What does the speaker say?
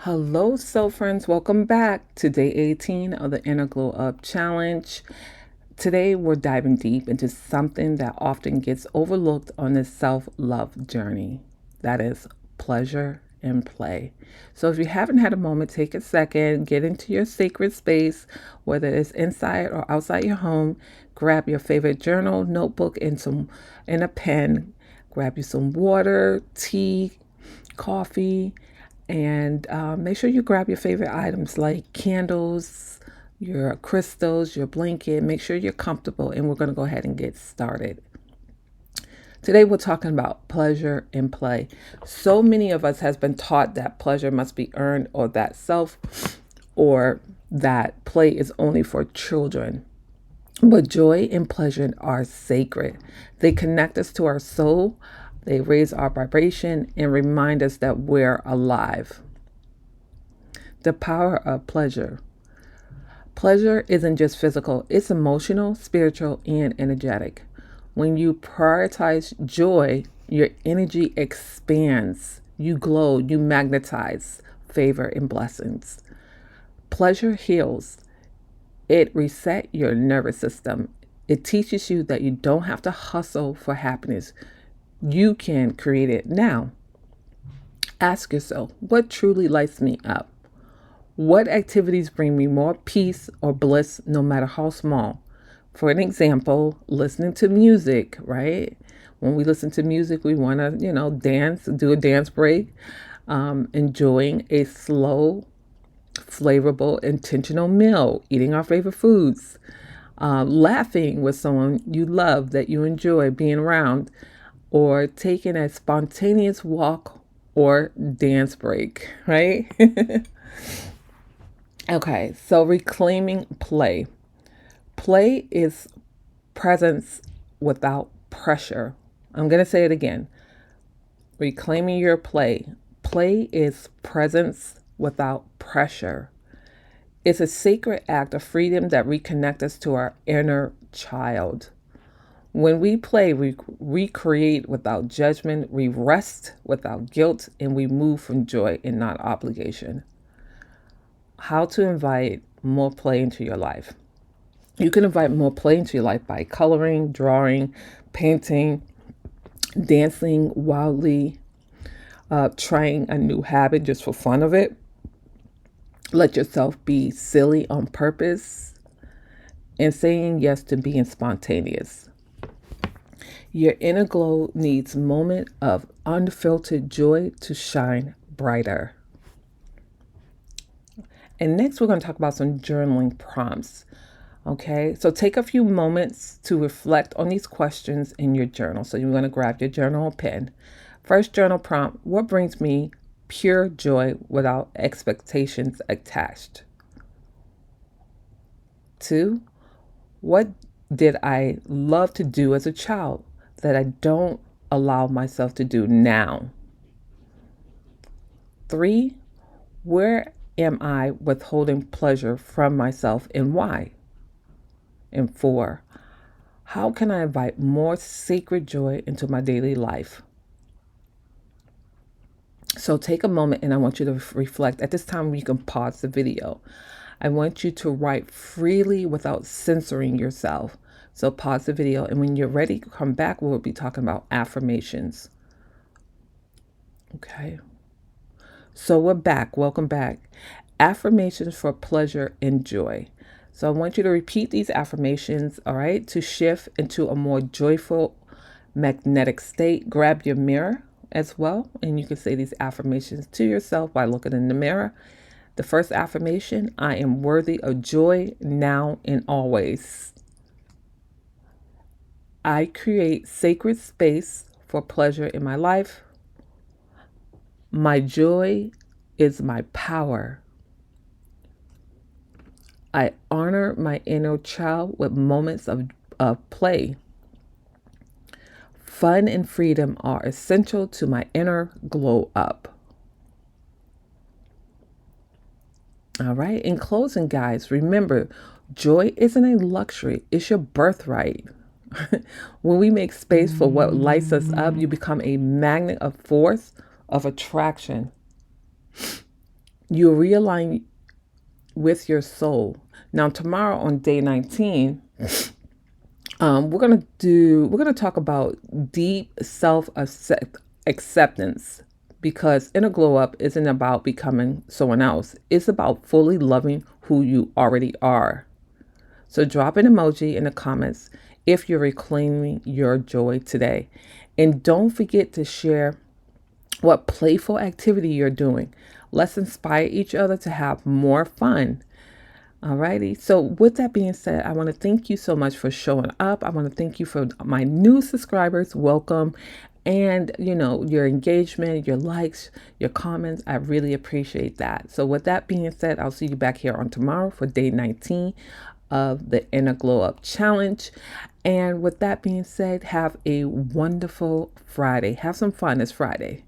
Hello, soul friends. Welcome back to day 18 of the Inner Glow Up Challenge. Today, we're diving deep into something that often gets overlooked on this self love journey, that is pleasure and play. So, if you haven't had a moment, take a second, get into your sacred space, whether it's inside or outside your home. Grab your favorite journal, notebook, and a pen. Grab you some water, tea, coffee, and make sure you grab your favorite items like candles, your crystals, your blanket. Make sure you're comfortable, and we're going to go ahead and get started. Today we're talking about pleasure and play. So many of us has been taught that pleasure must be earned, or that play is only for children. But joy and pleasure are sacred. They connect us to our soul, they raise our vibration, and remind us that we're alive. The power of pleasure. Pleasure isn't just physical, it's emotional, spiritual, and energetic. When you prioritize joy, your energy expands, you glow, you magnetize favor and blessings. Pleasure heals. It resets your nervous system. It teaches you that you don't have to hustle for happiness. You can create it now. Ask yourself, what truly lights me up? What activities bring me more peace or bliss, no matter how small? For an example, listening to music, right? When we listen to music, we want to, dance, do a dance break, enjoying a slow, flavorful, intentional meal, eating our favorite foods, laughing with someone you love that you enjoy being around, or taking a spontaneous walk or dance break, right? Okay, so reclaiming play. Play is presence without pressure. I'm going to say it again. Reclaiming your play. Play is presence without pressure. It's a sacred act of freedom that reconnects us to our inner child. When we play, we recreate without judgment, we rest without guilt, and we move from joy and not obligation. How to invite more play into your life. You can invite more play into your life by coloring, drawing, painting, dancing wildly, trying a new habit just for fun of it. Let yourself be silly on purpose, and saying yes to being spontaneous. Your inner glow needs moment of unfiltered joy to shine brighter. And next, we're going to talk about some journaling prompts. Okay, so take a few moments to reflect on these questions in your journal. So you're going to grab your journal and pen. First journal prompt: what brings me pure joy without expectations attached? 2, what did I love to do as a child that I don't allow myself to do now? 3, where am I withholding pleasure from myself and why? And 4, how can I invite more sacred joy into my daily life? So take a moment and I want you to reflect. At this time, you can pause the video. I want you to write freely without censoring yourself. So pause the video, and when you're ready, come back. We'll be talking about affirmations. Okay. So we're back. Welcome back. Affirmations for pleasure and joy. So I want you to repeat these affirmations, all right, to shift into a more joyful, magnetic state. Grab your mirror as well, and you can say these affirmations to yourself by looking in the mirror. The first affirmation: I am worthy of joy now and always. I create sacred space for pleasure in my life. My joy is my power. I honor my inner child with moments of play. Fun and freedom are essential to my inner glow up. All right. In closing, guys, remember, joy isn't a luxury, it's your birthright. When we make space for what lights us up, you become a magnet of force of attraction. You realign with your soul. Now, tomorrow on day 19, we're gonna talk about deep self acceptance, because inner glow up isn't about becoming someone else. It's about fully loving who you already are. So drop an emoji in the comments if you're reclaiming your joy today. And don't forget to share what playful activity you're doing. Let's inspire each other to have more fun. Alrighty. So with that being said, I want to thank you so much for showing up. I want to thank you for my new subscribers. Welcome. And your engagement, your likes, your comments, I really appreciate that. So with that being said, I'll see you back here on tomorrow for day 19 of the Inner Glow Up Challenge. And with that being said, have a wonderful Friday. Have some fun this Friday.